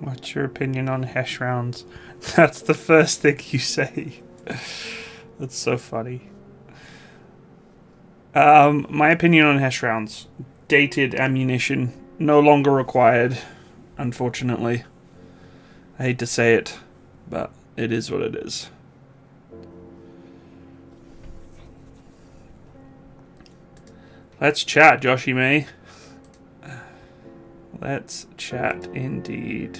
What's your opinion on Hesh rounds? That's the first thing you say. That's so funny. My opinion on Hesh rounds. Dated ammunition. No longer required, unfortunately. I hate to say it, but it is what it is. Let's chat, Joshy May. Let's chat indeed.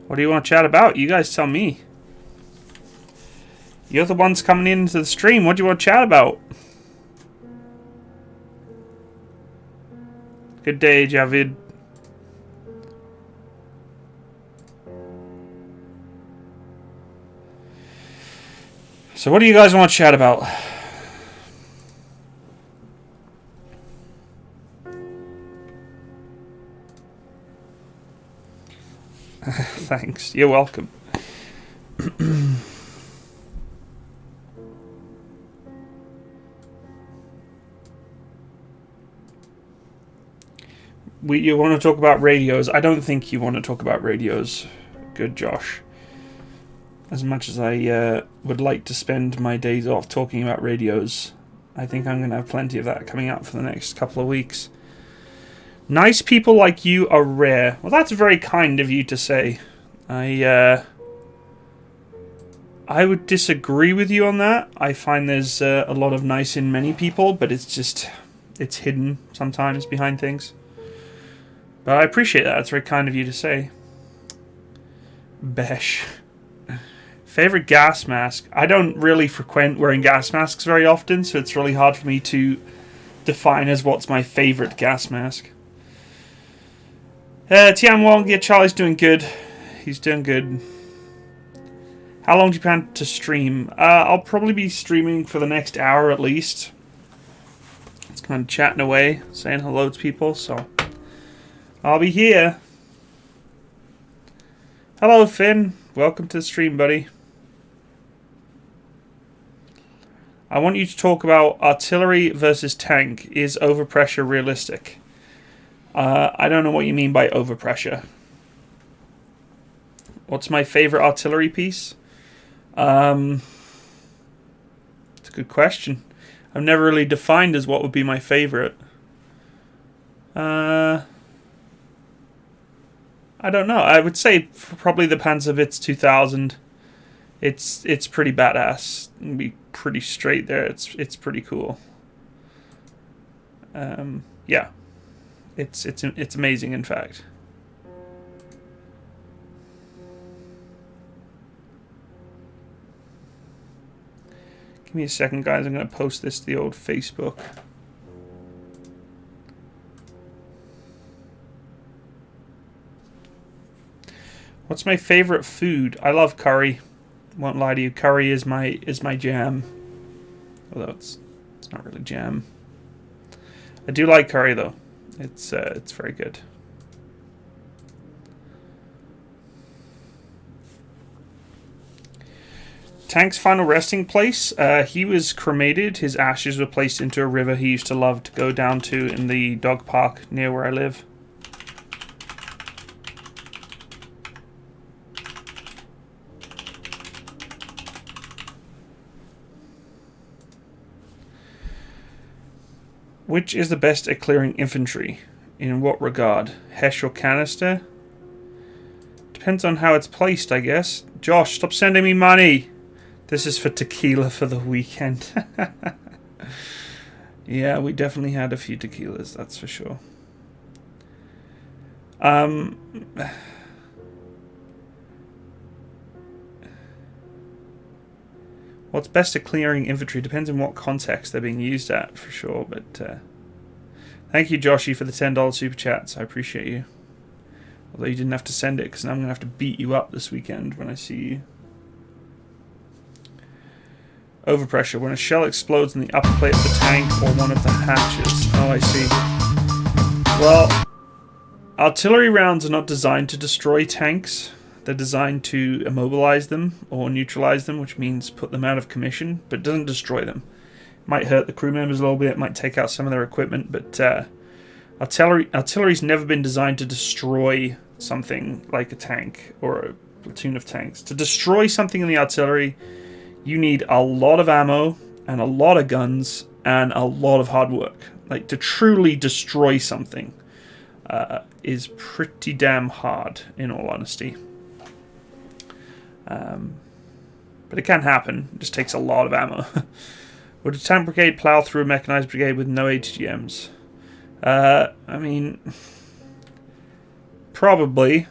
What do you want to chat about? You guys tell me. You're the ones coming into the stream. What do you want to chat about? Good day, Javid. So what do you guys want to chat about? Thanks. You're welcome. You want to talk about radios? I don't think you want to talk about radios. Good, Josh. As much as I would like to spend my days off talking about radios, I think I'm going to have plenty of that coming out for the next couple of weeks. Nice people like you are rare. Well, that's very kind of you to say. I would disagree with you on that. I find there's a lot of nice in many people, but it's hidden sometimes behind things. But I appreciate that. It's very kind of you to say. Besh. Favorite gas mask? I don't really frequent wearing gas masks very often, so it's really hard for me to define as what's my favorite gas mask. Tian Wong, yeah, Charlie's doing good. He's doing good. How long do you plan to stream? I'll probably be streaming for the next hour at least. It's kind of chatting away, saying hello to people, so I'll be here. Hello, Finn. Welcome to the stream, buddy. I want you to talk about artillery versus tank. Is overpressure realistic? I don't know what you mean by overpressure. What's my favorite artillery piece? It's a good question. I've never really defined as what would be my favorite. I don't know. I would say probably the Panzerwitz 2000. It's pretty badass. It'd be pretty straight there. It's pretty cool. Yeah. It's amazing, in fact. Give me a second, guys. I'm going to post this to the old Facebook. What's my favorite food? I love curry. Won't lie to you. Curry is my jam. Although it's not really jam. I do like curry though. It's very good. Tank's final resting place. He was cremated. His ashes were placed into a river he used to love to go down to in the dog park near where I live. Which is the best at clearing infantry? In what regard? Hesh or canister? Depends on how it's placed, I guess. Josh, stop sending me money! This is for tequila for the weekend. Yeah, we definitely had a few tequilas, that's for sure. What's best at clearing infantry depends on what context they're being used at, for sure. But thank you, Joshy, for the $10 super chats. I appreciate you. Although you didn't have to send it, because now I'm going to have to beat you up this weekend when I see you. Overpressure. When a shell explodes in the upper plate of the tank or one of the hatches. Oh, I see. Well, artillery rounds are not designed to destroy tanks. They're designed to immobilize them or neutralize them, which means put them out of commission, but doesn't destroy them. Might hurt the crew members a little bit, might take out some of their equipment, but artillery's never been designed to destroy something like a tank or a platoon of tanks. To destroy something in the artillery, you need a lot of ammo and a lot of guns and a lot of hard work. Like, to truly destroy something is pretty damn hard, in all honesty. But it can happen. It just takes a lot of ammo. Would a tank brigade plow through a mechanized brigade with no HGMs? I mean, probably.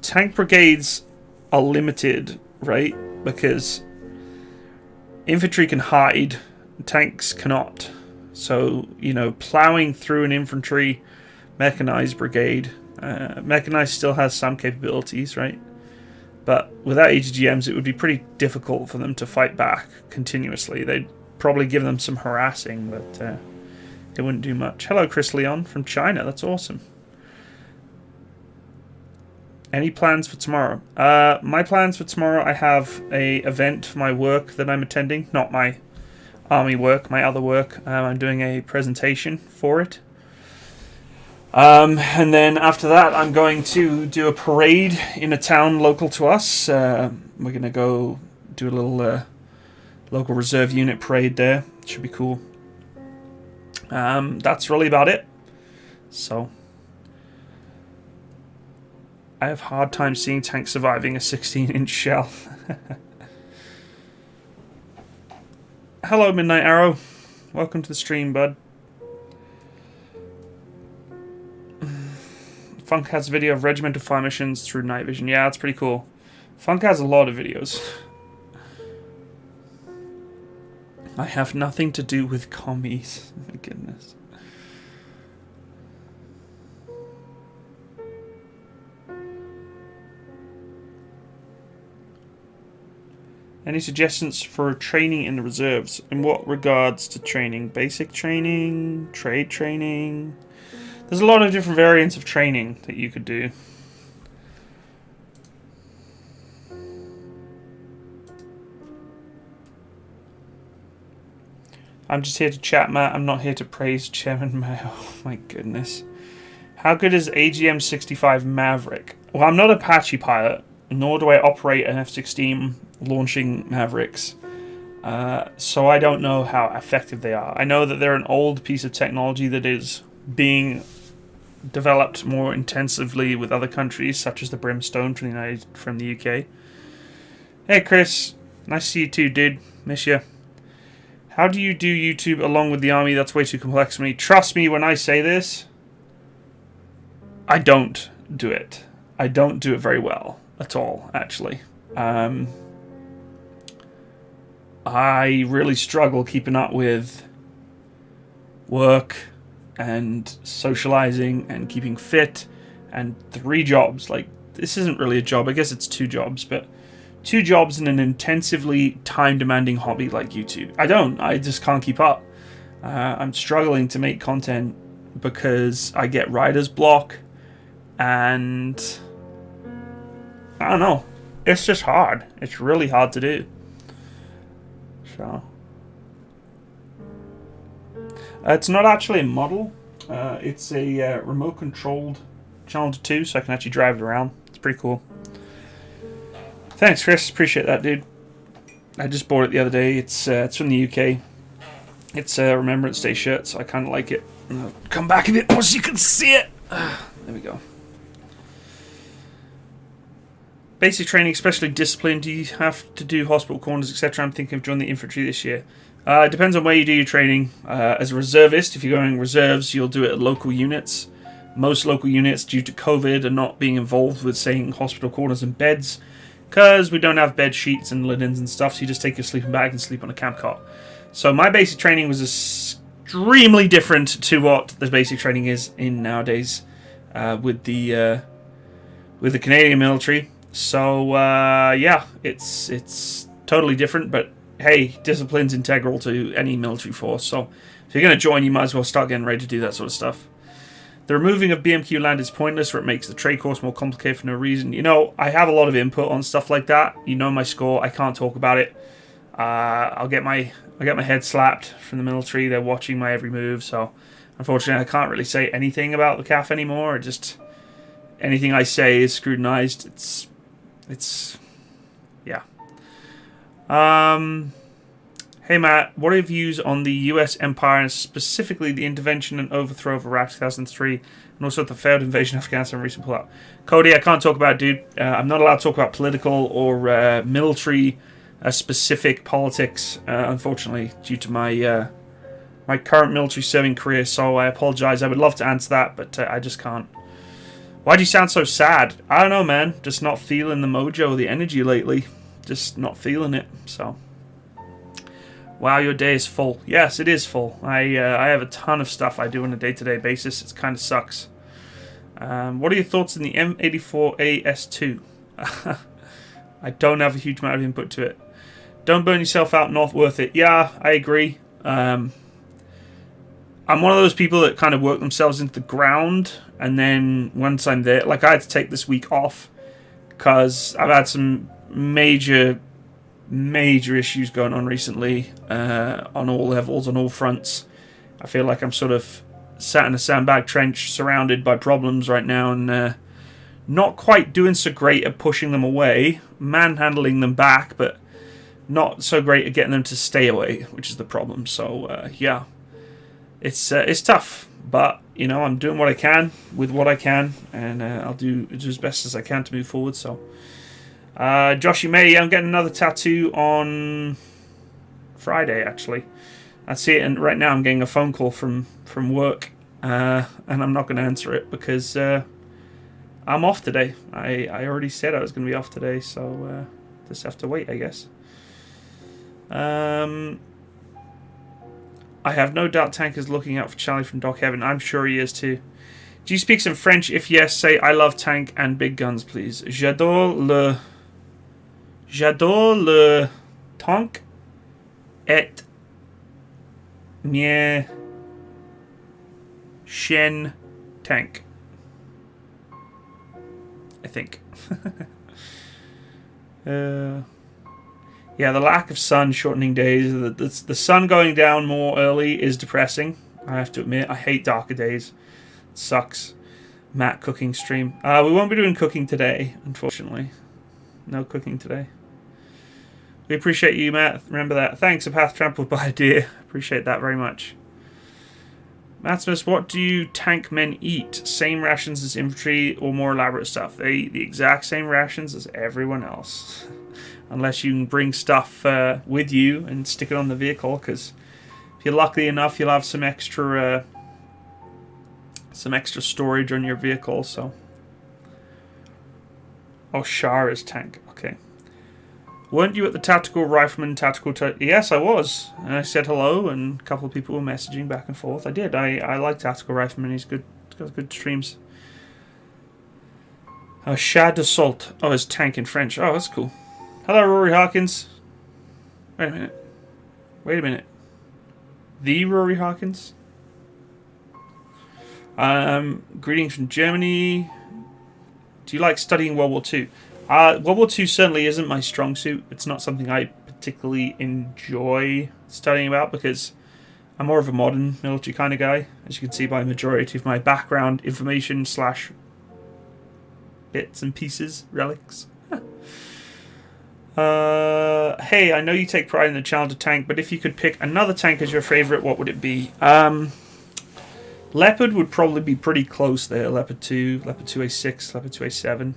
Tank brigades are limited, right? Because infantry can hide, tanks cannot. So, you know, plowing through an infantry mechanized brigade, mechanized still has some capabilities, right? But without HGMs, it would be pretty difficult for them to fight back continuously. They'd probably give them some harassing, but it wouldn't do much. Hello, Chris Leon from China. That's awesome. Any plans for tomorrow? My plans for tomorrow, I have a event for my work that I'm attending. Not my army work, my other work. I'm doing a presentation for it. And then after that, I'm going to do a parade in a town local to us. We're going to go do a little local reserve unit parade there. Should be cool. That's really about it. So, I have a hard time seeing tanks surviving a 16-inch shell. Hello, Midnight Arrow. Welcome to the stream, bud. Funk has a video of regimental fire missions through night vision. Yeah, that's pretty cool. Funk has a lot of videos. I have nothing to do with commies. My goodness. Any suggestions for training in the reserves? In what regards to training? Basic training? Trade training? There's a lot of different variants of training that you could do. I'm just here to chat, Matt. I'm not here to praise Chairman Mayo. Oh my goodness. How good is AGM-65 Maverick? Well, I'm not an Apache pilot, nor do I operate an F-16 launching Mavericks. So I don't know how effective they are. I know that they're an old piece of technology that is being developed more intensively with other countries, such as the Brimstone from the UK. Hey Chris, nice to see you too, dude. Miss you. How do you do YouTube along with the army? That's way too complex for me. Trust me when I say this, I don't do it. I don't do it very well at all, actually. I really struggle keeping up with work and socializing and keeping fit and 3 jobs. Like, this isn't really a job. I guess it's 2 jobs, but 2 jobs in an intensively time-demanding hobby like YouTube. I just can't keep up. I'm struggling to make content because I get writer's block and I don't know. It's just hard. It's really hard to do. So it's not actually a model. It's a remote-controlled Challenger 2, so I can actually drive it around. It's pretty cool. Thanks, Chris. Appreciate that, dude. I just bought it the other day. It's from the UK. It's a Remembrance Day shirt, so I kind of like it. I'll come back a bit more so you can see it. There we go. Basic training, especially discipline. Do you have to do hospital corners, etc.? I'm thinking of joining the infantry this year. It depends on where you do your training. As a reservist, if you're going reserves, you'll do it at local units. Most local units, due to COVID, are not being involved with, saying, hospital corners and beds, because we don't have bed sheets and linens and stuff, so you just take your sleeping bag and sleep on a camp cot. So my basic training was extremely different to what the basic training is in nowadays with the Canadian military. So yeah, it's totally different, but hey, discipline's integral to any military force. So if you're going to join, you might as well start getting ready to do that sort of stuff. The removing of BMQ land is pointless, or it makes the trade course more complicated for no reason. You know, I have a lot of input on stuff like that. You know my score. I can't talk about it. I'll get my head slapped from the military. They're watching my every move, so unfortunately I can't really say anything about the CAF anymore. Just anything I say is scrutinized. It's yeah. Hey Matt, what are your views on the US empire and specifically the intervention and overthrow of Iraq 2003 and also the failed invasion of Afghanistan and recent pullout? Cody, I can't talk about it, dude. I'm not allowed to talk about political or military specific politics, unfortunately, due to my my current military serving career, so I apologize. I would love to answer that, but I just can't. Why do you sound so sad? I don't know, man. Just not feeling the mojo, the energy lately. Just not feeling it, so... Wow, your day is full. Yes, it is full. I have a ton of stuff I do on a day-to-day basis. It kind of sucks. What are your thoughts on the M84AS2? I don't have a huge amount of input to it. Don't burn yourself out, not worth it. Yeah, I agree. I'm one of those people that kind of work themselves into the ground, and then once I'm there, like I had to take this week off because I've had some major issues going on recently on all levels, on all fronts. I feel like I'm sort of sat in a sandbag trench surrounded by problems right now, and not quite doing so great at pushing them away, manhandling them back, but not so great at getting them to stay away, which is the problem. So yeah, it's tough, but you know, I'm doing what I can with what I can, and I'll do as best as I can to move forward. So Joshy May, I'm getting another tattoo on Friday, actually. That's it, and right now I'm getting a phone call from work, and I'm not going to answer it because I'm off today. I already said I was going to be off today, so just have to wait, I guess. I have no doubt Tank is looking out for Charlie from Dock Heaven. I'm sure he is too. Do you speak some French? If yes, say I love Tank and big guns, please. J'adore le tank et mien chien tank. I think. Yeah, the lack of sun shortening days. The sun going down more early is depressing. I have to admit, I hate darker days. It sucks. Matt cooking stream. We won't be doing cooking today, unfortunately. No cooking today. We appreciate you, Matt. Remember that. Thanks, a path trampled by a deer. Appreciate that very much. Matsimus, what do you tank men eat? Same rations as infantry or more elaborate stuff? They eat the exact same rations as everyone else. Unless you can bring stuff with you and stick it on the vehicle, because if you're lucky enough, you'll have some extra storage on your vehicle. So, oh, Shah is tank. Okay, weren't you at the tactical rifleman Yes, I was. And I said hello, and a couple of people were messaging back and forth. I did. I like tactical rifleman. He's good. He's got good streams. Shah d'assault. Oh, it's tank in French. Oh, that's cool. Hello, Rory Hawkins. Wait a minute. The Rory Hawkins? Greetings from Germany. Do you like studying World War II? World War II certainly isn't my strong suit. It's not something I particularly enjoy studying about because I'm more of a modern military kind of guy. As you can see by the majority of my background information / bits and pieces, relics. Hey, I know you take pride in the Challenger tank, but if you could pick another tank as your favorite, what would it be? Leopard would probably be pretty close there. Leopard 2, Leopard 2A6, Leopard 2A7.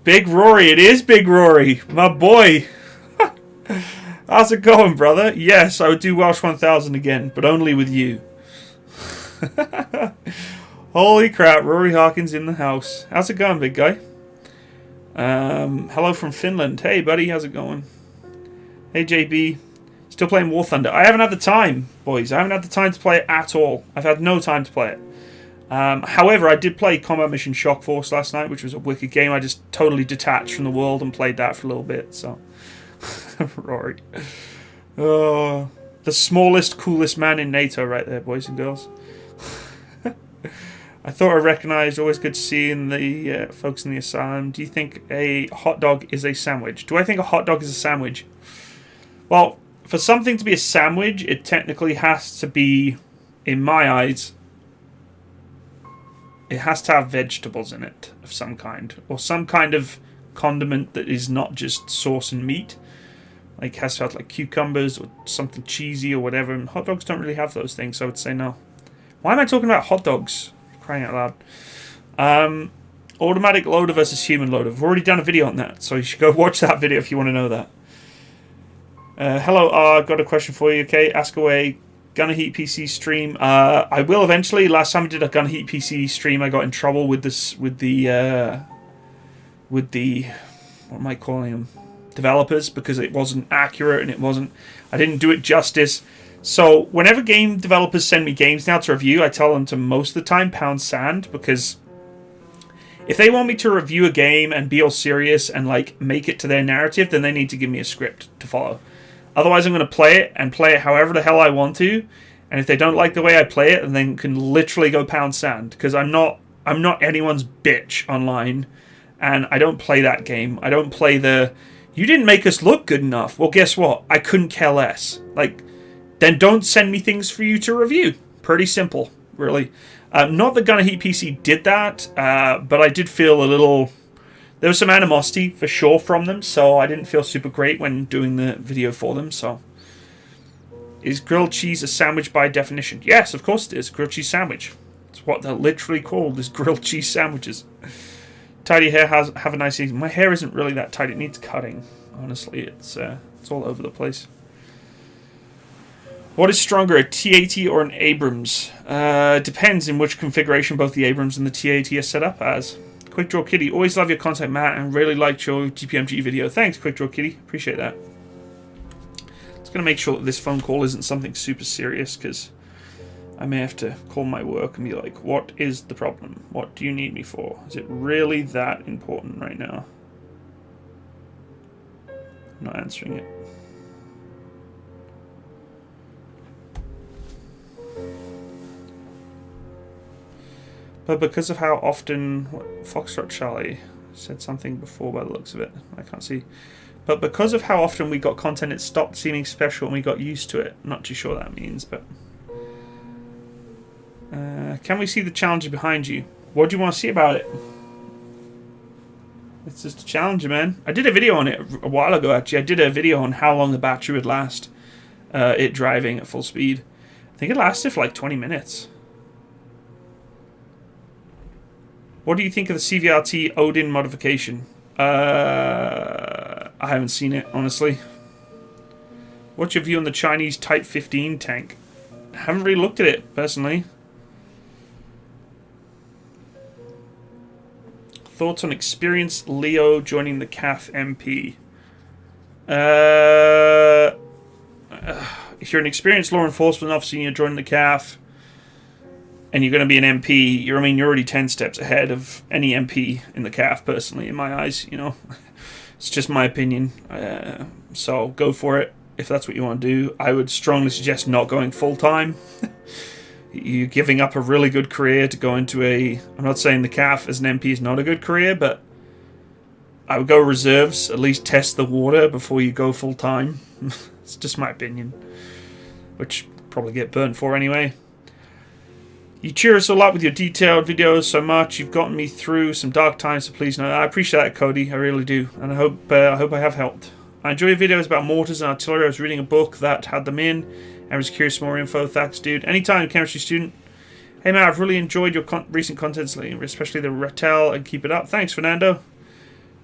Big Rory, it is Big Rory, my boy. How's it going, brother? Yes, I would do Welsh 1000 again, but only with you. Holy crap, Rory Hawkins in the house. How's it going, big guy? Hello from Finland. Hey, buddy, how's it going? Hey, JB. Still playing War Thunder. I haven't had the time, boys. I haven't had the time to play it at all. I've had no time to play it. However, I did play Combat Mission Shock Force last night, which was a wicked game. I just totally detached from the world and played that for a little bit, so... Rory. Oh, the smallest, coolest man in NATO right there, boys and girls. I thought I recognised. Always good seeing the folks in the asylum. Do you think a hot dog is a sandwich? Do I think a hot dog is a sandwich? Well, for something to be a sandwich, it technically has to be, in my eyes, it has to have vegetables in it of some kind, or some kind of condiment that is not just sauce and meat. Like, has to have like cucumbers or something cheesy or whatever. And hot dogs don't really have those things, so I would say no. Why am I talking about hot dogs? Crying out loud. Automatic loader versus human loader. We've already done a video on that, so you should go watch that video if you want to know that. Hello, I've got a question for you, okay? Ask away. Gonna Heat PC stream. I will eventually. Last time I did a Gonna Heat PC stream, I got in trouble with this, with the what am I calling them? Developers, because it wasn't accurate and I didn't do it justice. So whenever game developers send me games now to review, I tell them to most of the time pound sand, because if they want me to review a game and be all serious and like make it to their narrative, then they need to give me a script to follow. Otherwise, I'm going to play it however the hell I want to, and if they don't like the way I play it, then they can literally go pound sand, because I'm not anyone's bitch online, and I don't play that game. I don't play the you didn't make us look good enough. Well, guess what? I couldn't care less. Like, then don't send me things for you to review. Pretty simple, really. Not that Gonna Heat PC did that, but I did feel a little... There was some animosity, for sure, from them, so I didn't feel super great when doing the video for them, so... Is grilled cheese a sandwich by definition? Yes, of course it is. Grilled cheese sandwich. It's what they're literally called, is grilled cheese sandwiches. Tidy hair, have a nice evening. My hair isn't really that tight. It needs cutting. Honestly, it's all over the place. What is stronger, a T80 or an Abrams? Depends in which configuration both the Abrams and the T80 are set up as. Quick Draw Kitty, always love your content, Matt, and really liked your GPMG video. Thanks, Quick Draw Kitty. Appreciate that. Just going to make sure that this phone call isn't something super serious, because I may have to call my work and be like, what is the problem? What do you need me for? Is it really that important right now? I'm not answering it. But because of how often... Foxtrot Charlie said something before by the looks of it. I can't see. But because of how often we got content, it stopped seeming special and we got used to it. Not too sure what that means, but... can we see the challenger behind you? What do you want to see about it? It's just a challenger, man. I did a video on it a while ago, actually. I did a video on how long the battery would last it driving at full speed. I think it lasted for like 20 minutes. What do you think of the CVRT Odin modification? I haven't seen it, honestly. What's your view on the Chinese Type 15 tank? I haven't really looked at it, personally. Thoughts on experienced Leo joining the CAF MP? If you're an experienced law enforcement officer and you're joining the CAF, and you're going to be an MP, you're already 10 steps ahead of any MP in the CAF, personally, in my eyes, you know. It's just my opinion. So go for it if that's what you want to do. I would strongly suggest not going full-time. You're giving up a really good career to go into a... I'm not saying the CAF as an MP is not a good career, but I would go reserves, at least test the water before you go full-time. It's just my opinion. Which probably get burnt for anyway. You cheer us all up with your detailed videos so much. You've gotten me through some dark times, so please know that. I appreciate that, Cody. I really do. And I hope I have helped. I enjoy your videos about mortars and artillery. I was reading a book that had them in. I was curious for more info. Thanks, dude. Anytime, chemistry student. Hey, man, I've really enjoyed your recent contents lately, especially the Rattel, and keep it up. Thanks, Fernando.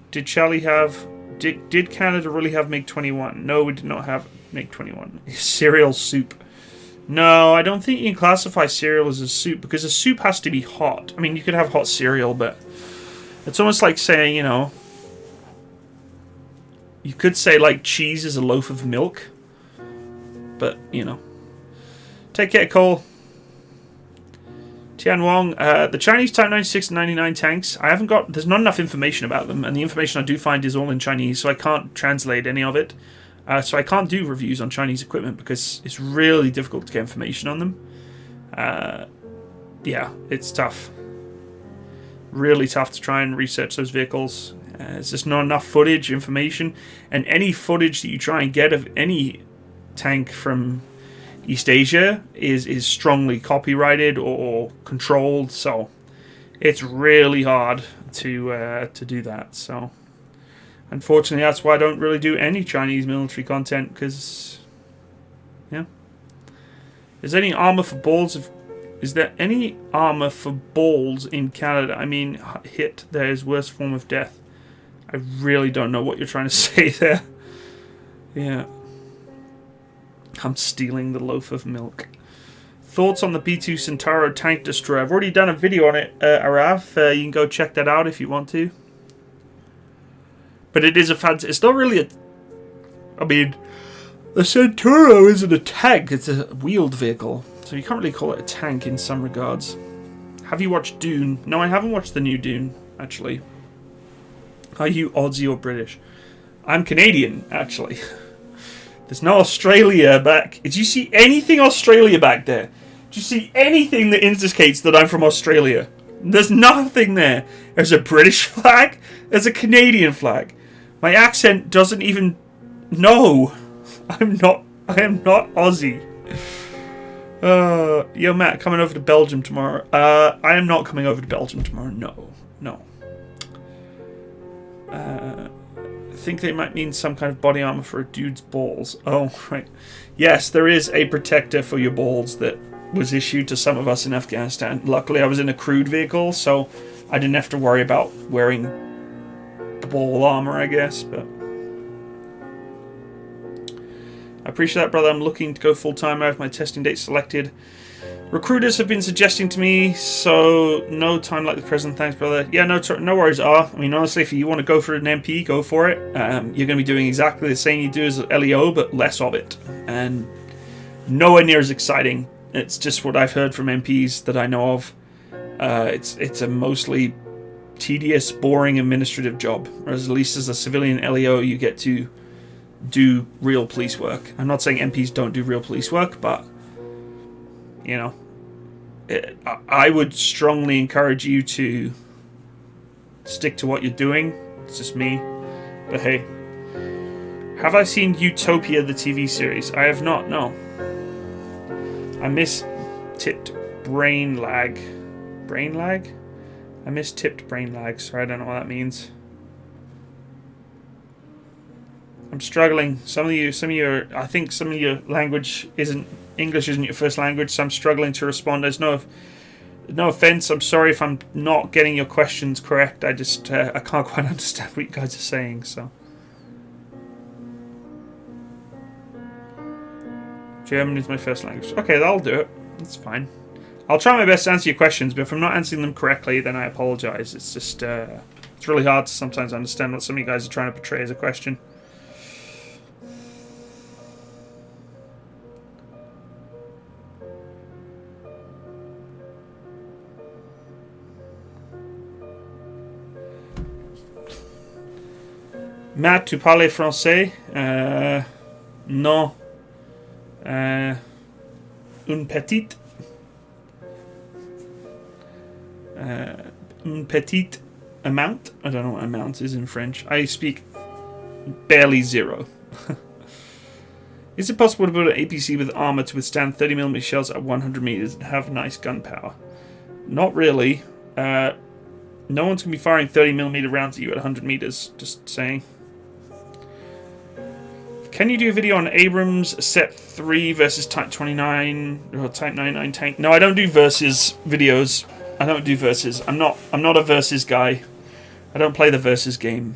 Did Charlie have... Did Canada really have MiG-21? No, we did not have MiG-21. Cereal soup. No, I don't think you can classify cereal as a soup, because a soup has to be hot. I mean, you could have hot cereal, but it's almost like saying, you know, you could say, like, cheese is a loaf of milk, but, you know. Take care, Cole. Tian Wong, the Chinese Type 96 and 99 tanks, I haven't got, there's not enough information about them, and the information I do find is all in Chinese, so I can't translate any of it. So I can't do reviews on Chinese equipment because it's really difficult to get information on them. Yeah, it's tough. Really tough to try and research those vehicles. There's just not enough footage, information, and any footage that you try and get of any tank from East Asia is strongly copyrighted or controlled, so it's really hard to do that. So unfortunately, that's why I don't really do any Chinese military content, because yeah. Is there any armor for balls of? Is there any armor for balls in Canada? I mean, hit there is worst form of death. I really don't know what you're trying to say there. Yeah. I'm stealing the loaf of milk. Thoughts on the B-2 Centauro tank destroyer? I've already done a video on it, Araf. You can go check that out if you want to. But it is a fancy... It's not really a... I mean, the Centauro isn't a tank. It's a wheeled vehicle. So you can't really call it a tank in some regards. Have you watched Dune? No, I haven't watched the new Dune, actually. Are you Aussie or British? I'm Canadian, actually. There's no Australia back. Did you see anything Australia back there? Did you see anything that indicates that I'm from Australia? There's nothing there. There's a British flag. There's a Canadian flag. My accent doesn't even... No. I am not Aussie. Yo, Matt, coming over to Belgium tomorrow. I am not coming over to Belgium tomorrow. No. I think they might mean some kind of body armor for a dude's balls. Oh, right. Yes, there is a protector for your balls that was issued to some of us in Afghanistan. Luckily, I was in a crewed vehicle, so I didn't have to worry about wearing the ball armor, I guess, but... I appreciate that, brother. I'm looking to go full-time. I have my testing date selected. Recruiters have been suggesting to me, so no time like the present. Thanks, brother. Yeah, no worries, I mean, honestly, if you want to go for an MP, go for it. You're going to be doing exactly the same you do as LEO, but less of it. And nowhere near as exciting. It's just what I've heard from MPs that I know of. It's a mostly tedious, boring, administrative job. Whereas at least as a civilian LEO, you get to do real police work. I'm not saying MPs don't do real police work, but you know, I would strongly encourage you to stick to what you're doing. It's just me. But hey, have I seen Utopia, the TV series? I have not, no. I mistipped brain lag. Brain lag? I mistipped brain lag. Sorry, I don't know what that means. I'm struggling. Some of your I think some of your language isn't, English isn't your first language, so I'm struggling to respond. There's no offense. I'm sorry if I'm not getting your questions correct. I just, I can't quite understand what you guys are saying, so. German is my first language. Okay, that'll do it. That's fine. I'll try my best to answer your questions, but if I'm not answering them correctly, then I apologize. It's just, it's really hard to sometimes understand what some of you guys are trying to portray as a question. Matt, tu parles français? Non. Une petite. Une petite amount? I don't know what amount is in French. I speak barely zero. Is it possible to build an APC with armor to withstand 30mm shells at 100 meters and have nice gunpowder? Not really. No one's going to be firing 30mm rounds at you at 100 meters, just saying. Can you do a video on Abrams Set 3 versus Type 29 or Type 99 tank? No, I don't do versus videos. I don't do versus. I'm not a versus guy. I don't play the versus game.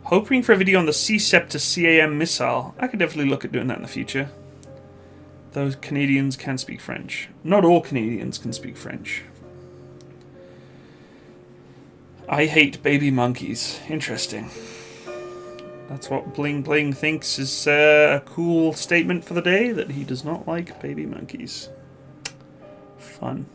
Hoping for a video on the C-Scepter CAM missile. I could definitely look at doing that in the future. Those Canadians can speak French. Not all Canadians can speak French. I hate baby monkeys. Interesting. That's what Bling Bling thinks is a cool statement for the day, that he does not like baby monkeys. Fun.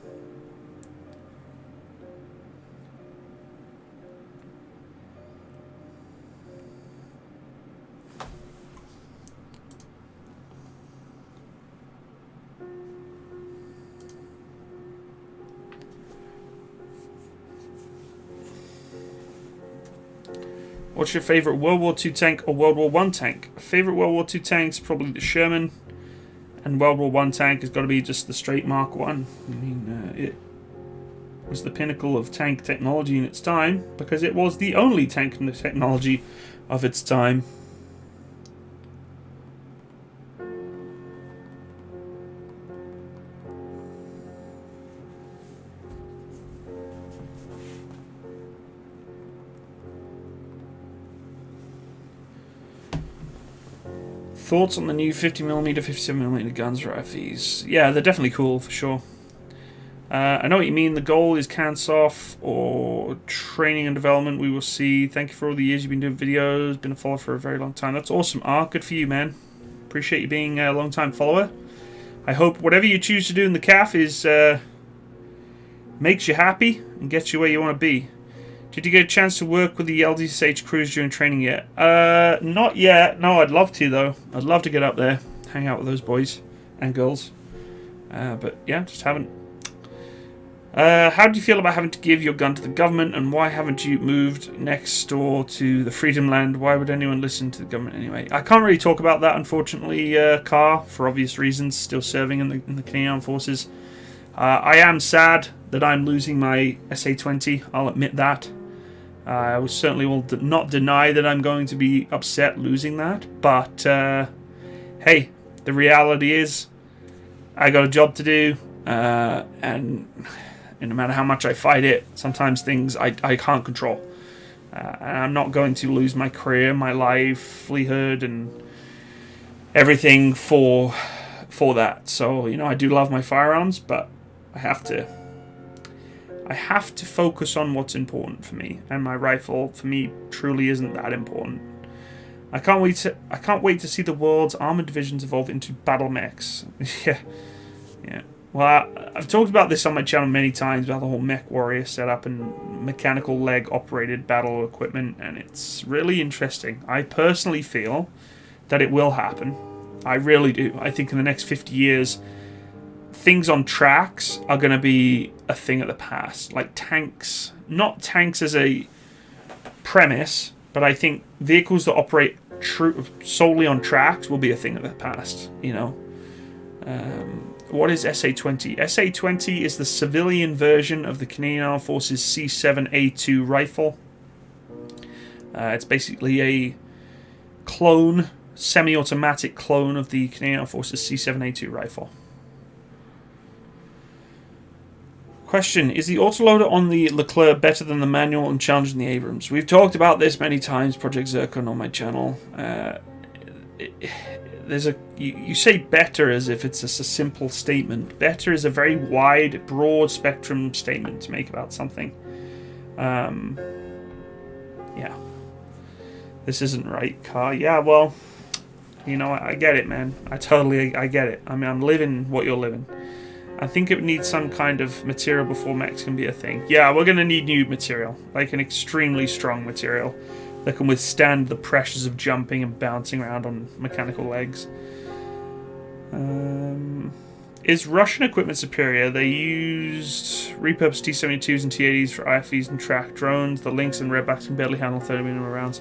What's your favourite World War II tank or World War I tank? Favourite World War II tanks, probably the Sherman. And World War I tank has got to be just the straight Mark 1. I mean, it was the pinnacle of tank technology in its time, because it was the only tank technology of its time. Thoughts on the new 50mm, 57mm guns for FVs? Yeah, they're definitely cool, for sure. I know what you mean. The goal is Kansoff or training and development. We will see. Thank you for all the years you've been doing videos. Been a follower for a very long time. That's awesome, Art. Good for you, man. Appreciate you being a long-time follower. I hope whatever you choose to do in the CAF is makes you happy and gets you where you want to be. Did you get a chance to work with the LDSH crews during training yet? Not yet. No, I'd love to, though. I'd love to get up there, hang out with those boys and girls. But yeah, just haven't. How do you feel about having to give your gun to the government, and why haven't you moved next door to the Freedom Land? Why would anyone listen to the government anyway? I can't really talk about that, unfortunately, Carr, for obvious reasons, still serving in the Canadian Armed Forces. I am sad that I'm losing my SA-20, I'll admit that. I certainly will not deny that I'm going to be upset losing that, but hey, the reality is I got a job to do, and no matter how much I fight it, sometimes things I can't control. And I'm not going to lose my career, my livelihood, and everything for that. So, you know, I do love my firearms, but I have to focus on what's important for me, and my rifle for me truly isn't that important. I can't wait to see the world's armored divisions evolve into battle mechs. yeah. Well, I've talked about this on my channel many times about the whole mech warrior setup and mechanical leg operated battle equipment, and it's really interesting. I personally feel that it will happen. I really do. I think in the next 50 years, things on tracks are going to be a thing of the past. Like tanks, not tanks as a premise, but I think vehicles that operate solely on tracks will be a thing of the past, you know. What is SA-20? SA-20 is the civilian version of the Canadian Armed Forces C7A2 rifle. It's basically a clone, semi-automatic clone of the Canadian Armed Forces C7A2 rifle. Question, is the autoloader on the Leclerc better than the manual and challenging the Abrams? We've talked about this many times, Project Zircon, on my channel. You say better as if it's just a simple statement. Better is a very wide, broad spectrum statement to make about something. Yeah. This isn't right, Car. Yeah, well, you know, I get it, man. I get it. I mean, I'm living what you're living. I think it needs some kind of material before mechs can be a thing. Yeah, we're going to need new material. Like an extremely strong material that can withstand the pressures of jumping and bouncing around on mechanical legs. Is Russian equipment superior? They used repurposed T-72s and T-80s for IFVs and track drones. The Lynx and Redbacks can barely handle 30mm rounds.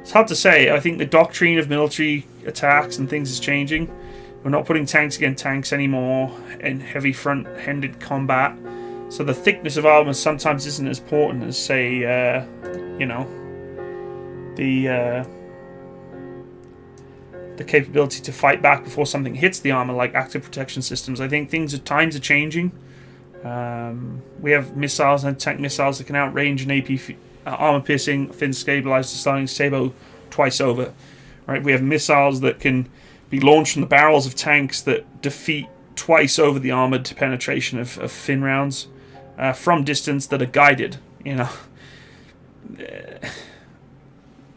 It's hard to say. I think the doctrine of military attacks and things is changing. We're not putting tanks against tanks anymore in heavy front-handed combat. So the thickness of armor sometimes isn't as important as, say, you know, the capability to fight back before something hits the armor, like active protection systems. I think times are changing. We have missiles and tank missiles that can outrange an AP armor-piercing, fin-stabilized, starting Sabo twice over. Right? We have missiles that can be launched from the barrels of tanks that defeat twice over the armored penetration of fin rounds from distance that are guided. You know,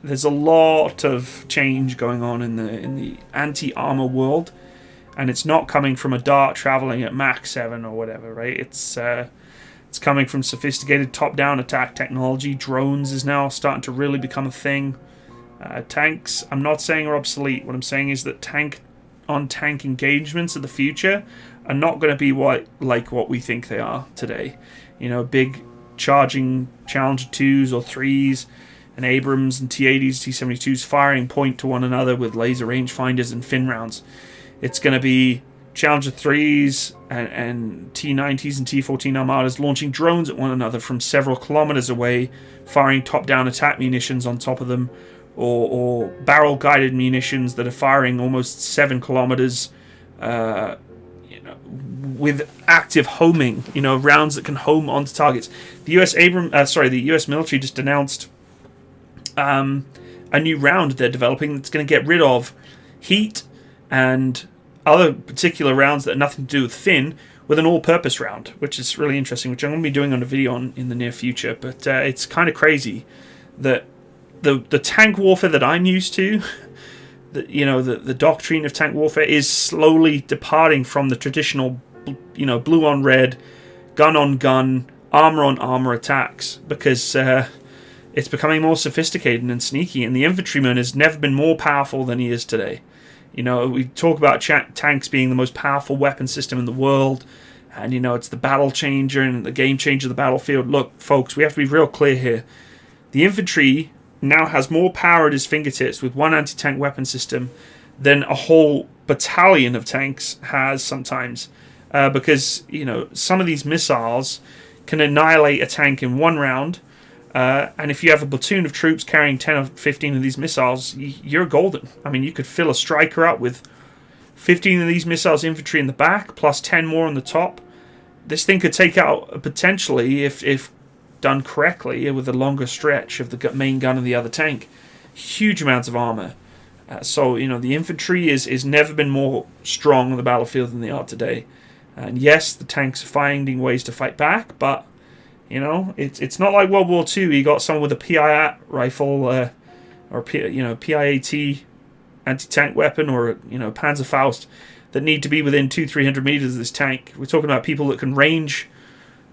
there's a lot of change going on in the anti-armor world, and it's not coming from a dart traveling at Mach 7 or whatever, right? It's coming from sophisticated top-down attack technology. Drones is now starting to really become a thing. Tanks, I'm not saying are obsolete. What I'm saying is that tank-on-tank engagements of the future are not going to be like what we think they are today. You know, big charging Challenger 2s or 3s and Abrams and T-80s, T-72s firing point to one another with laser rangefinders and fin rounds. It's going to be Challenger 3s and T-90s and T-14 Armadas launching drones at one another from several kilometers away, firing top-down attack munitions on top of them, or barrel-guided munitions that are firing almost 7 kilometers with active homing, rounds that can home onto targets. The U.S. military just announced a new round they're developing that's going to get rid of heat and other particular rounds that have nothing to do with fin, with an all-purpose round, which is really interesting, which I'm going to be doing on a video on in the near future. But it's kind of crazy that the tank warfare that I'm used to, the doctrine of tank warfare, is slowly departing from the traditional, blue on red, gun on gun, armor on armor attacks, because it's becoming more sophisticated and sneaky, and the infantryman has never been more powerful than he is today. We talk about tanks being the most powerful weapon system in the world, and it's the battle changer and the game changer of the battlefield. Look, folks, we have to be real clear here. The infantry now has more power at his fingertips with one anti-tank weapon system than a whole battalion of tanks has sometimes, because some of these missiles can annihilate a tank in one round. And if you have a platoon of troops carrying 10 or 15 of these missiles, you're golden. I mean, you could fill a striker up with 15 of these missiles infantry in the back, plus 10 more on the top. This thing could take out, potentially, if done correctly, with a longer stretch of the main gun of the other tank, huge amounts of armor. So the infantry is never been more strong on the battlefield than they are today. And yes, the tanks are finding ways to fight back, but it's not like World War II. You got someone with a PIAT rifle or PIAT anti-tank weapon, or Panzerfaust, that need to be within 200-300 meters of this tank. We're talking about people that can range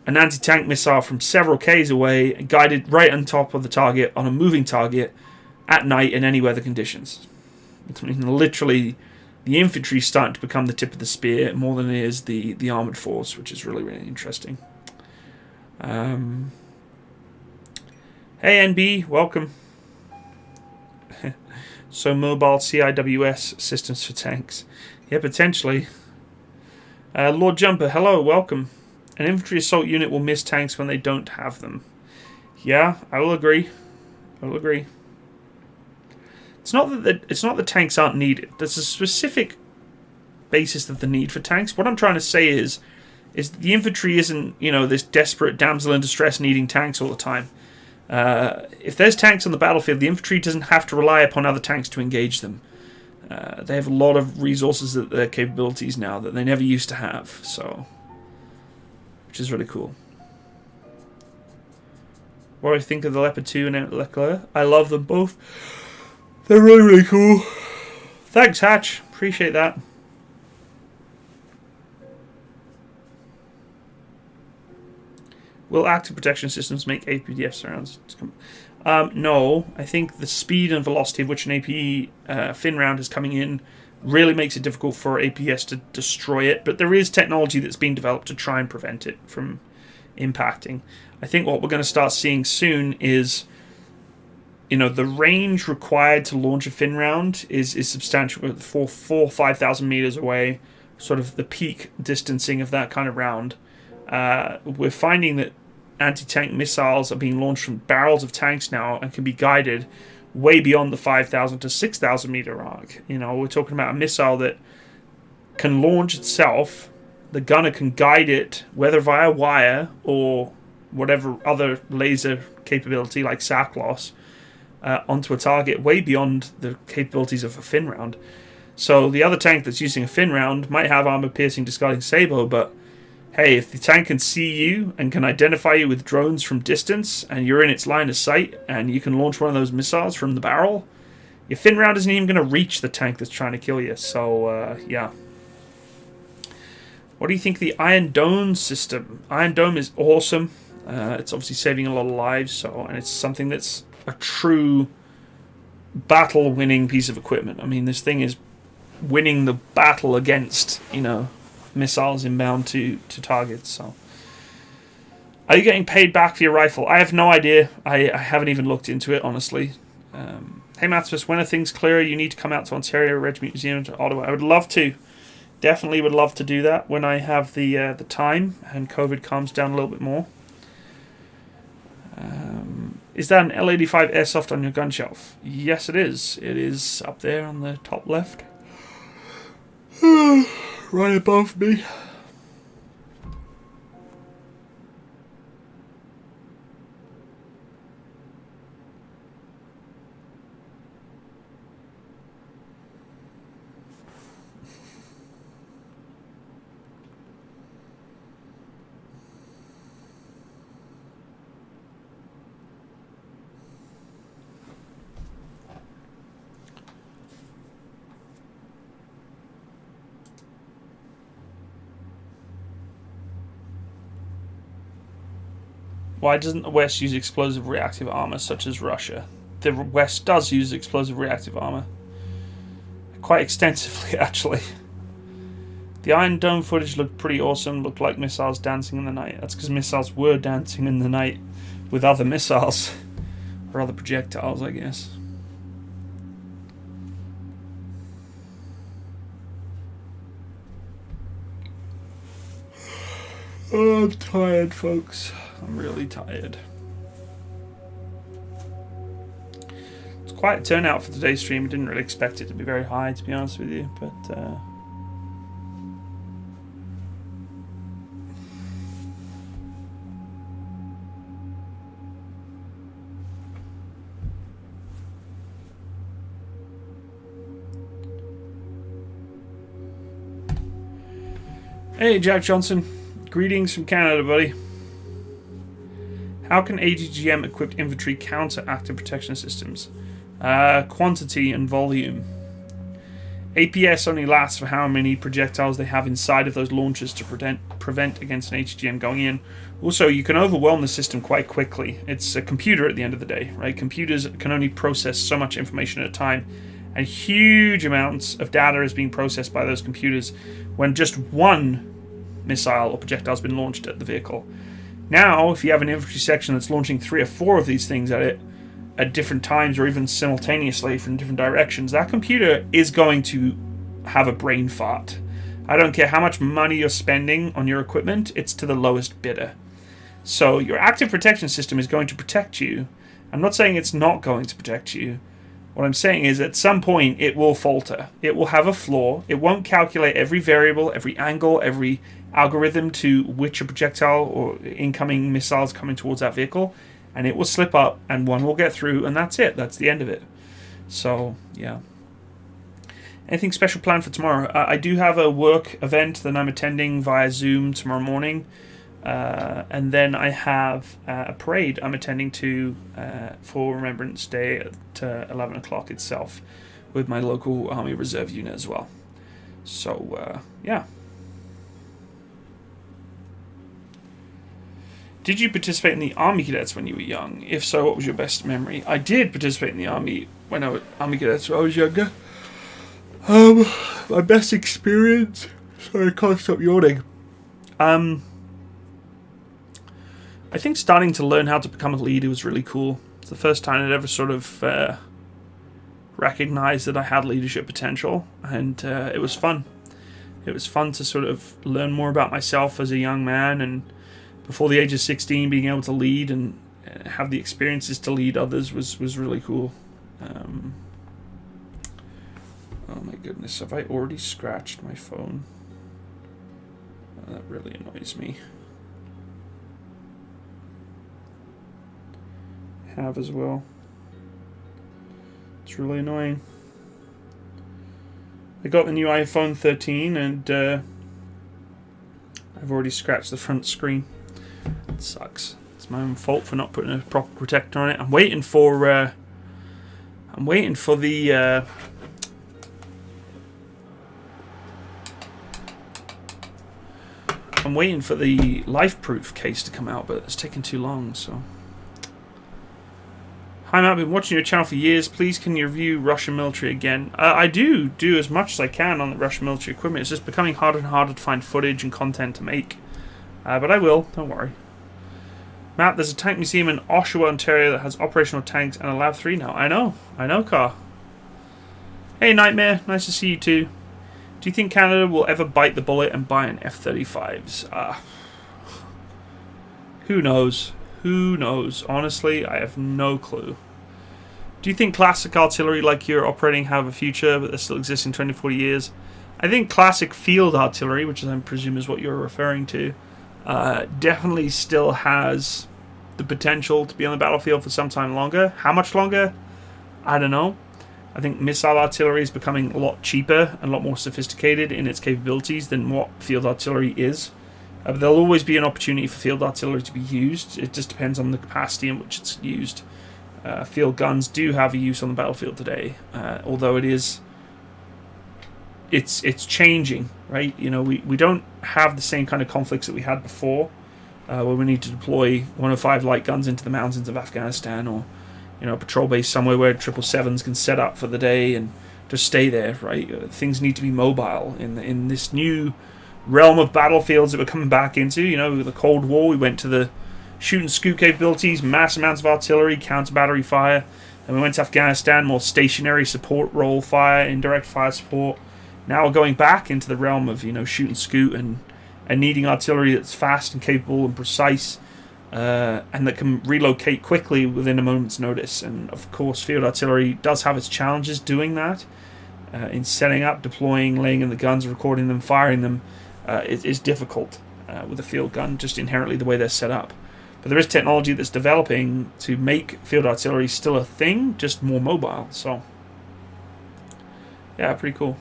an anti-tank missile from several Ks away, guided right on top of the target on a moving target at night in any weather conditions. I mean, literally, the infantry is starting to become the tip of the spear more than it is the armored force, which is really, really interesting. Hey NB, welcome. So mobile CIWS systems for tanks. Yeah, potentially. Lord Jumper, hello, welcome. An infantry assault unit will miss tanks when they don't have them. Yeah, I will agree. It's not that tanks aren't needed. There's a specific basis of the need for tanks. What I'm trying to say is the infantry isn't, this desperate damsel in distress needing tanks all the time. If there's tanks on the battlefield, the infantry doesn't have to rely upon other tanks to engage them. They have a lot of resources at their capabilities now that they never used to have, so, which is really cool. What do I think of the Leopard 2 and Leclerc? I love them both. They're really, really cool. Thanks, Hatch. Appreciate that. Will active protection systems make APDF rounds? No. I think the speed and velocity of which an AP fin round is coming in really makes it difficult for APS to destroy it. But there is technology that's being developed to try and prevent it from impacting. I think what we're going to start seeing soon is, the range required to launch a fin round is substantial. 4,000 or 5,000 meters away, sort of the peak distancing of that kind of round. We're finding that anti-tank missiles are being launched from barrels of tanks now and can be guided way beyond the 5,000 to 6,000 meter arc. We're talking about a missile that can launch itself. The gunner can guide it, whether via wire or whatever other laser capability like SAC loss, onto a target way beyond the capabilities of a fin round. So the other tank that's using a fin round might have armor-piercing discarding sabot, but hey, if the tank can see you and can identify you with drones from distance, and you're in its line of sight, and you can launch one of those missiles from the barrel, your fin round isn't even going to reach the tank that's trying to kill you. So, yeah. What do you think of the Iron Dome system? Iron Dome is awesome. It's obviously saving a lot of lives, and it's something that's a true battle-winning piece of equipment. I mean, this thing is winning the battle against, missiles inbound to targets. So Are you getting paid back for your rifle? I have no idea. I haven't even looked into it, honestly. Hey, Matsimus, when are things clearer? You need to come out to Ontario Regiment Museum to Ottawa. I would love to. Definitely would love to do that when I have the time and COVID calms down a little bit more. Is that an L85 airsoft on your gun shelf? Yes, it is. It is up there on the top left. Right above me. Why doesn't the West use explosive reactive armor such as Russia? The West does use explosive reactive armor. Quite extensively, actually. The Iron Dome footage looked pretty awesome. Looked like missiles dancing in the night. That's because missiles were dancing in the night with other missiles. Or other projectiles, I guess. Oh, I'm tired, folks. I'm really tired. It's quite a turnout for today's stream. I didn't really expect it to be very high, to be honest with you, but Hey, Jack Johnson. Greetings from Canada, buddy. How can AGGM-equipped infantry counter active protection systems? Quantity and volume. APS only lasts for how many projectiles they have inside of those launchers to prevent against an AGGM going in. Also, you can overwhelm the system quite quickly. It's a computer at the end of the day, right? Computers can only process so much information at a time, and huge amounts of data is being processed by those computers when just one missile or projectile has been launched at the vehicle. Now, if you have an infantry section that's launching 3 or 4 of these things at it at different times or even simultaneously from different directions, that computer is going to have a brain fart. I don't care how much money you're spending on your equipment, it's to the lowest bidder. So your active protection system is going to protect you. I'm not saying it's not going to protect you. What I'm saying is at some point it will falter. It will have a flaw. It won't calculate every variable, every angle, every algorithm to which a projectile or incoming missiles coming towards that vehicle, and it will slip up and one will get through, and that's it. That's the end of it. So, yeah. Anything special planned for tomorrow? I do have a work event that I'm attending via Zoom tomorrow morning, and then I have a parade I'm attending to for Remembrance Day at 11 o'clock itself with my local Army Reserve unit as well. So, yeah. Did you participate in the Army Cadets when you were young? If so, what was your best memory? I did participate in the Army when I was Army Cadets when I was younger. My best experience. Sorry, I can't stop yawning. I think starting to learn how to become a leader was really cool. It's the first time I'd ever sort of recognized that I had leadership potential, and it was fun. It was fun to sort of learn more about myself as a young man, and before the age of 16, being able to lead and have the experiences to lead others was really cool. Oh my goodness, have I already scratched my phone? Oh, that really annoys me. I have as well. It's really annoying. I got the new iPhone 13 and I've already scratched the front screen. It sucks. It's my own fault for not putting a proper protector on it. I'm waiting for the I'm waiting for the LifeProof case to come out, but it's taking too long, so. Hi, Matt, I've been watching your channel for years. Please, can you review Russian military again? I do as much as I can on the Russian military equipment. It's just becoming harder and harder to find footage and content to make. But I will, don't worry. Matt, there's a tank museum in Oshawa, Ontario that has operational tanks and a Lab 3 now. I know, Car. Hey, Nightmare, nice to see you too. Do you think Canada will ever bite the bullet and buy an F-35s? Who knows? Who knows? Honestly, I have no clue. Do you think classic artillery like you're operating have a future, but they still exist in 20, 40 years? I think classic field artillery, which I presume is what you're referring to, definitely still has the potential to be on the battlefield for some time longer. How much longer? I don't know. I think missile artillery is becoming a lot cheaper and a lot more sophisticated in its capabilities than what field artillery is. But there'll always be an opportunity for field artillery to be used. It just depends on the capacity in which it's used. Field guns do have a use on the battlefield today, although it's changing, right? You know, we don't have the same kind of conflicts that we had before, where we need to deploy 105 light guns into the mountains of Afghanistan, or a patrol base somewhere where 777s can set up for the day and just stay there, right? Things need to be mobile in this new realm of battlefields that we're coming back into. With the Cold War, we went to the shoot and scoop capabilities, mass amounts of artillery, counter-battery fire. Then we went to Afghanistan, more stationary support role fire, indirect fire support. Now we're going back into the realm of, shoot and scoot and needing artillery that's fast and capable and precise, and that can relocate quickly within a moment's notice. And of course, field artillery does have its challenges doing that. In setting up, deploying, laying in the guns, recording them, firing them, it is difficult with a field gun, just inherently the way they're set up. But there is technology that's developing to make field artillery still a thing, just more mobile. So, yeah, pretty cool.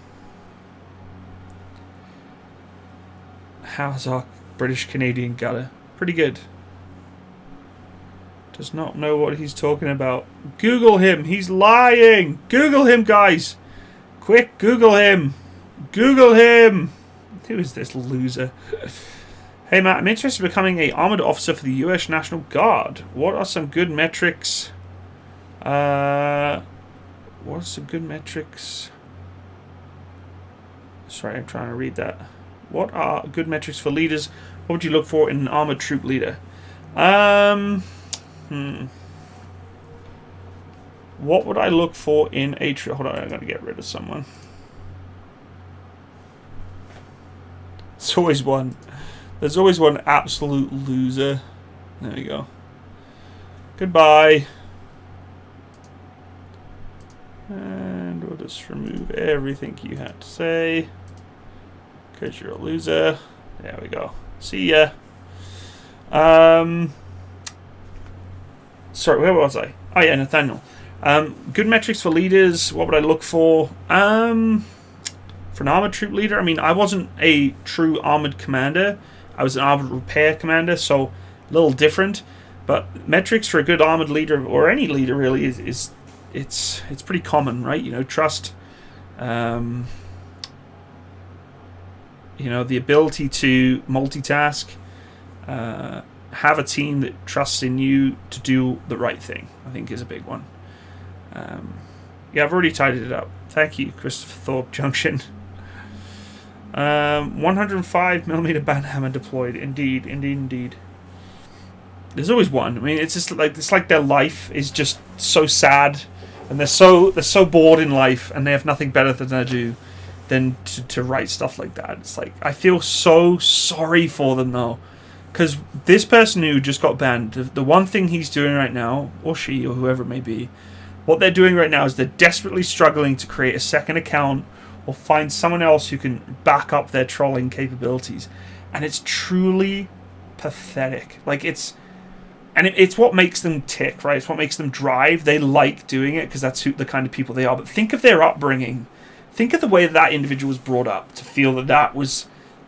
How's our British-Canadian gutter? Pretty good. Does not know what he's talking about. Google him. He's lying. Google him, guys. Quick, Google him. Google him. Who is this loser? Hey, Matt, I'm interested in becoming a armored officer for the U.S. National Guard. What are some good metrics? What are some good metrics? Sorry, I'm trying to read that. What are good metrics for leaders? What would you look for in an armored troop leader? What would I look for in a troop? Hold on, I'm going to get rid of someone. It's always one. There's always one absolute loser. There we go. Goodbye. And we'll just remove everything you had to say, because you're a loser. There we go. See ya. Sorry, where was I? Oh yeah, Nathaniel. Good metrics for leaders. What would I look for? For an armored troop leader, I mean, I wasn't a true armored commander. I was an armored repair commander, so a little different. But metrics for a good armored leader, or any leader really, is it's pretty common, right? Trust. The ability to multitask. Have a team that trusts in you to do the right thing, I think, is a big one. Yeah, I've already tidied it up. Thank you, Christopher Thorpe Junction. 105mm band hammer deployed. Indeed. There's always one. I mean, it's like their life is just so sad, and they're so bored in life, and they have nothing better to do than to write stuff like that. It's like, I feel so sorry for them though, because this person who just got banned, the one thing he's doing right now, or she, or whoever it may be, what they're doing right now is they're desperately struggling to create a second account or find someone else who can back up their trolling capabilities. And it's truly pathetic. Like, it's what makes them tick, right? It's what makes them drive. They like doing it because that's the kind of people they are. But think of their upbringing. Think of the way that individual was brought up to feel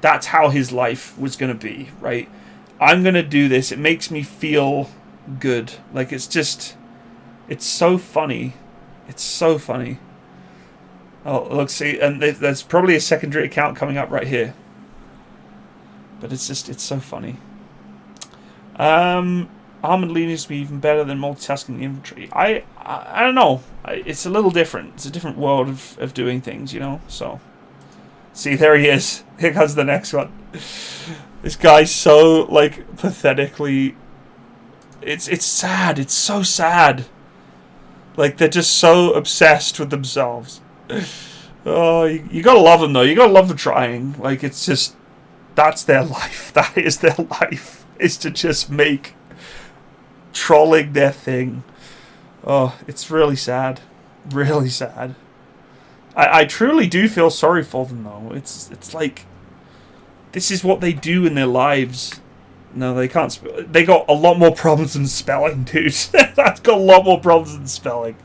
that's how his life was going to be, right? I'm going to do this. It makes me feel good. Like, it's so funny. It's so funny. Oh, look, see, and there's probably a secondary account coming up right here. But it's so funny. Armored leaders be even better than multitasking the infantry. I don't know. It's a little different. It's a different world of doing things, So, see, there he is. Here comes the next one. This guy's so, pathetically It's sad. It's so sad. Like, they're just so obsessed with themselves. Oh, you gotta love them, though. You gotta love them trying. Like, it's just... That's their life. That is their life. Is to just make trolling their thing. Oh, it's really sad. Really sad. I truly do feel sorry for them, though. It's like... This is what they do in their lives. No, they can't... They got a lot more problems than spelling, dude. That's got a lot more problems than spelling.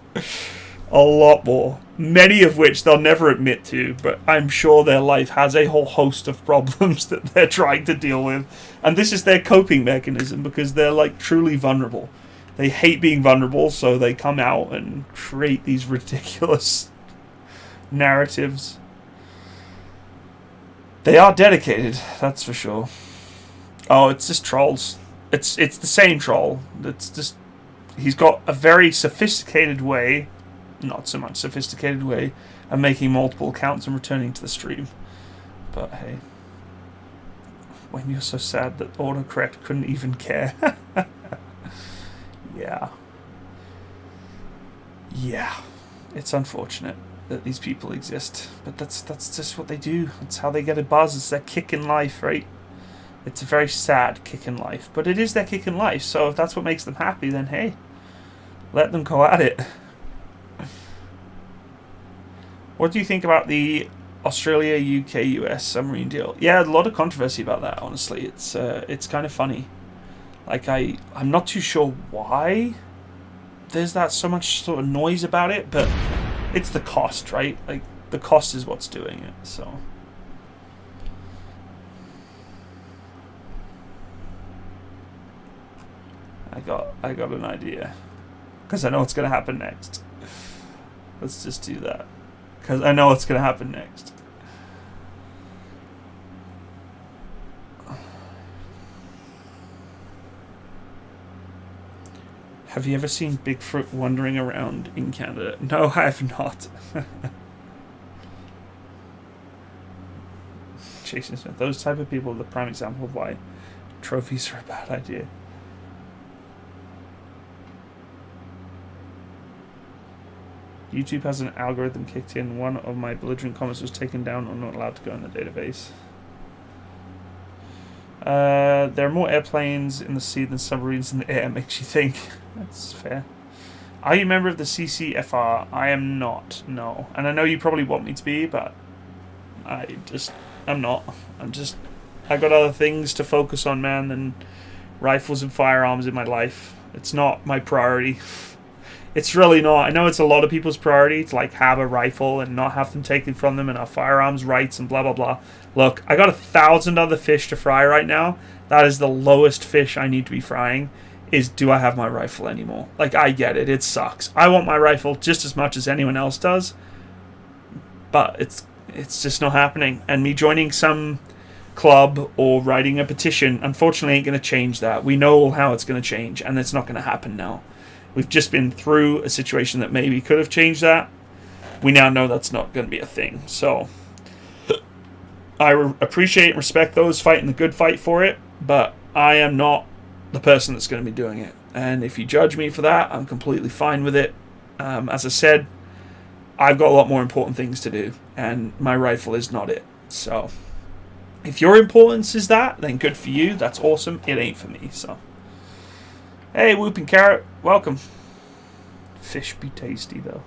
A lot more. Many of which they'll never admit to, but I'm sure their life has a whole host of problems that they're trying to deal with. And this is their coping mechanism, because they're, like, truly vulnerable. They hate being vulnerable, so they come out and create these ridiculous narratives. They are dedicated, that's for sure. Oh, it's just trolls. It's the same troll. It's just... He's got a very sophisticated way, not so much sophisticated way, of making multiple accounts and returning to the stream. But hey. When you're so sad that autocorrect couldn't even care. Yeah. Yeah. It's unfortunate that these people exist. But that's just what they do. It's how they get a buzz. It's their kick in life, right? It's a very sad kick in life. But it is their kick in life. So if that's what makes them happy, then hey, let them go at it. What do you think about the Australia, UK, US submarine deal? Yeah, a lot of controversy about that, honestly. It's kind of funny. Like, I'm not too sure why there's that so much sort of noise about it, but it's the cost, right? Like, the cost is what's doing it, so... I got an idea. Because I know what's going to happen next. Let's just do that. Because I know what's going to happen next. Have you ever seen Bigfoot wandering around in Canada? No, I have not. Jason Smith. Those type of people are the prime example of why trophies are a bad idea. YouTube has an algorithm kicked in. One of my belligerent comments was taken down or not allowed to go in the database. There are more airplanes in the sea than submarines in the air, makes you think. That's fair. Are you a member of the CCFR? I am not, no. And I know you probably want me to be, but I'm not. I got other things to focus on, man, than rifles and firearms in my life. It's not my priority. It's really not. I know it's a lot of people's priority to like have a rifle and not have them taken from them and have firearms rights and blah blah blah. Look, I got 1,000 other fish to fry right now. That is the lowest fish I need to be frying. Is do I have my rifle anymore? Like, I get it. It sucks. I want my rifle just as much as anyone else does. But it's just not happening. And me joining some club or writing a petition, unfortunately, ain't going to change that. We know how it's going to change, and it's not going to happen now. We've just been through a situation that maybe could have changed that. We now know that's not going to be a thing. So I appreciate and respect those fighting the good fight for it, but I am not the person that's going to be doing it. And if you judge me for that, I'm completely fine with it. As I said, I've got a lot more important things to do, and my rifle is not it. So if your importance is that, then good for you. That's awesome. It ain't for me, so... Hey, Whooping Carrot, welcome. Fish be tasty, though.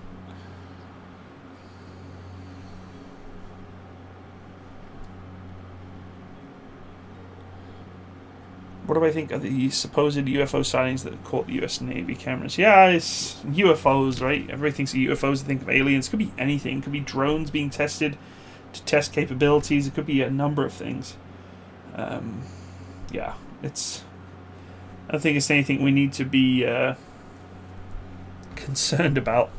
What do I think of the supposed UFO sightings that caught the US Navy cameras? Yeah, it's UFOs, right? Everybody thinks of UFOs, they think of aliens. It could be anything. It could be drones being tested to test capabilities. It could be a number of things. Yeah, it's... I don't think it's anything we need to be concerned about.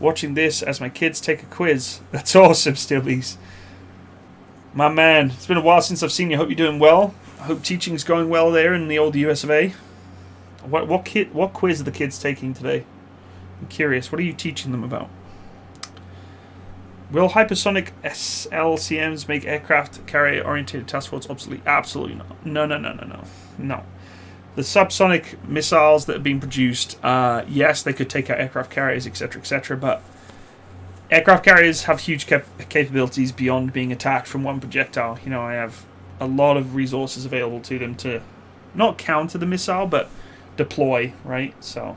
Watching this as my kids take a quiz. That's awesome, Steelbees. My man, it's been a while since I've seen you. Hope you're doing well. I hope teaching's going well there in the old US of A. What quiz are the kids taking today? I'm curious. What are you teaching them about? Will hypersonic SLCMs make aircraft carrier-oriented task force obsolete? Absolutely not. No. the subsonic missiles that have been produced, yes, they could take out aircraft carriers, etc., but aircraft carriers have huge capabilities beyond being attacked from one projectile. You know, I have a lot of resources available to them to not counter the missile, but deploy, right? So...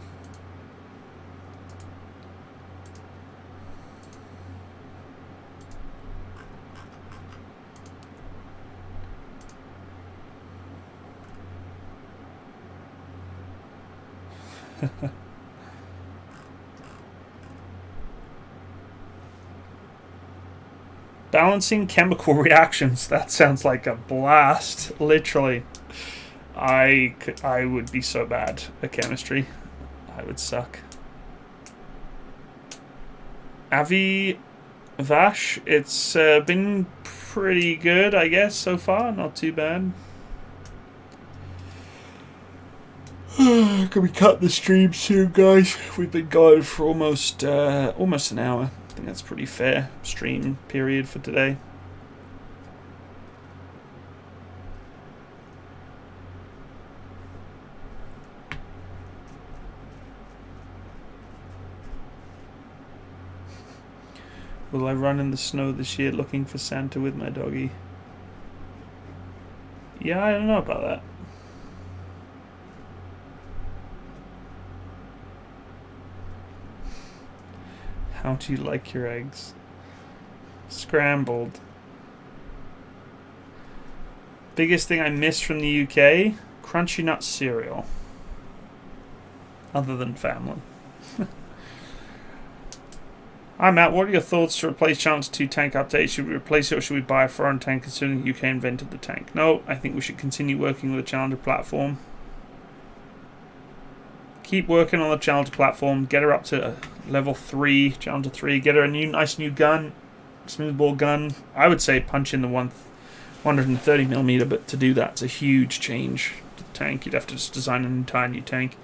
Balancing chemical reactions. That sounds like a blast. Literally. I would be so bad at chemistry. I would suck. Avi Vash. It's been pretty good, I guess, so far. Not too bad. Can we cut the stream soon, guys? We've been going for almost an hour. I think that's pretty fair stream period for today. Will I run in the snow this year looking for Santa with my doggy? Yeah, I don't know about that. How do you like your eggs? Scrambled. Biggest thing I miss from the UK? Crunchy nut cereal. Other than family. Hi Matt, what are your thoughts to replace Challenger 2 tank update? Should we replace it or should we buy a foreign tank considering the UK invented the tank? No, I think we should continue working with the Challenger platform. Keep working on the Challenger platform. Get her up to level 3, Challenger 3. Get her a nice new gun. Smoothbore gun. I would say punch in the 130mm, but to do that, it's a huge change to the tank. You'd have to just design an entire new tank.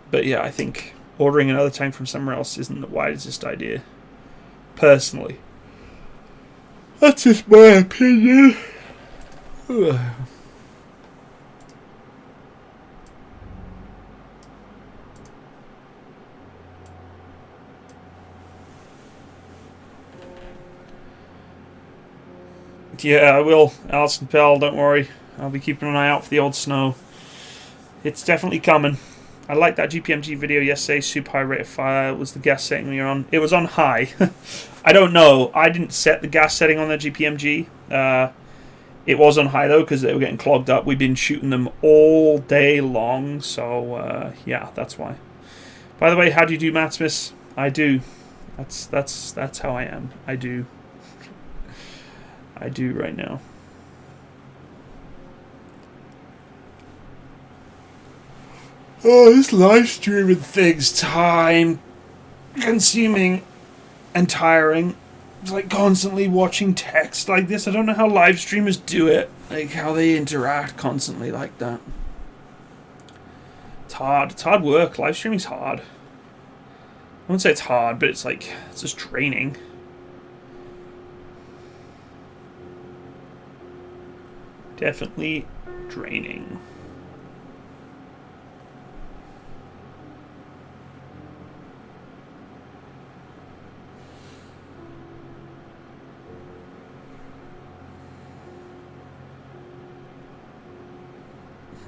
But yeah, I think ordering another tank from somewhere else isn't the wisest idea. Personally. That's just my opinion. Yeah, I will, Alison Pell, don't worry. I'll be keeping an eye out for the old snow. It's definitely coming. I liked that GPMG video yesterday. Super high rate of fire. Was the gas setting when you're on? It was on high. I don't know. I didn't set the gas setting on the GPMG. It was on high, though, because they were getting clogged up. We've been shooting them all day long. So, yeah, that's why. By the way, how do you do, Matsimus? I do. That's how I am. I do. I do right now. Oh, this live streaming thing's time consuming and tiring. It's like constantly watching text like this. I don't know how live streamers do it. Like how they interact constantly like that. It's hard. It's hard work. Live streaming's hard. I wouldn't say it's hard, but it's like, it's just draining. Definitely draining.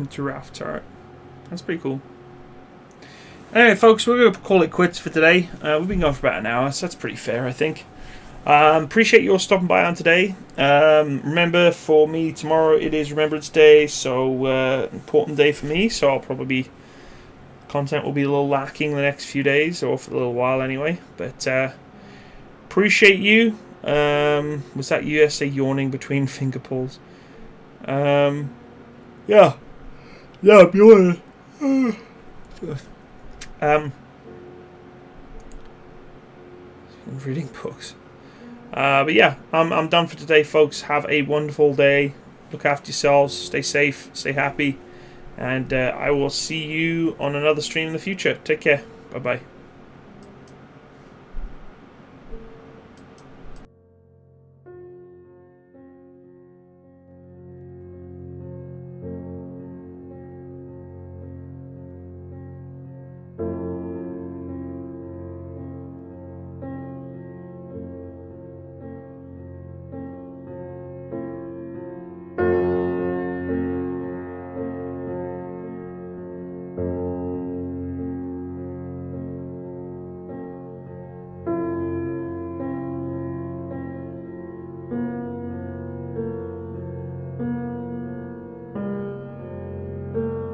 Giraffe turret. That's pretty cool. Anyway, folks, we're going to call it quits for today. We've been going for about an hour, so that's pretty fair, I think. Appreciate you all stopping by on today. Remember, for me, tomorrow it is Remembrance Day, so important day for me, so I'll probably... content will be a little lacking the next few days, or for a little while anyway. But appreciate you. Was that USA yawning between finger pulls? Yeah. Yeah, I'm yawning. I'm reading books. But yeah, I'm done for today, folks. Have a wonderful day. Look after yourselves. Stay safe. Stay happy. And I will see you on another stream in the future. Take care. Bye-bye.